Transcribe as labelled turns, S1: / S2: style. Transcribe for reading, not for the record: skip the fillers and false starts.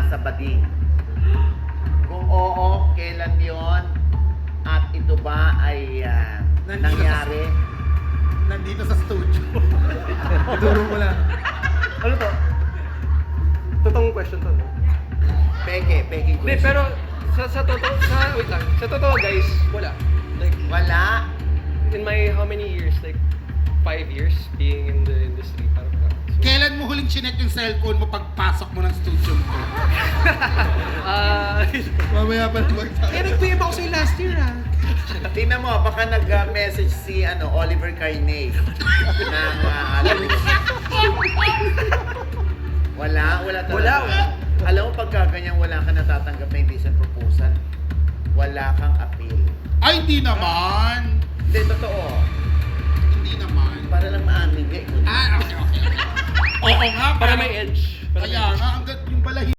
S1: nasa bading? Kung oo, kailan yon? At ito ba ay nangyari?
S2: Nandito sa studio. Ituro mo lang.
S3: Ano to? Totoong question to, no?
S1: Peke
S3: Hindi,
S1: question.
S3: pero wait lang. Sa totoo, guys, wala. Like,
S1: Wala.
S3: in my how many years? Like, 5 years being in the industry. Parang so,
S2: Kailan mo huling chinek yung cellphone mo pagpasok mo ng studio mo? Mamaya pa naman tayo.
S4: Kaya nag-PM ako sa'yo last year, ha?
S1: Tingnan mo, baka nag-message si Oliver Carney ng alam mo. Wala talaga.
S4: Wala.
S1: Alam mo, pagka ganyan wala ka natatanggap na indecent proposal, wala kang appeal.
S2: Ay, hindi naman.
S1: Hindi, totoo.
S2: Hindi naman.
S1: Para lang maamin.
S2: Okay. Oo nga.
S3: para may edge. Para may
S2: Kaya nga, hanggat yung balahibo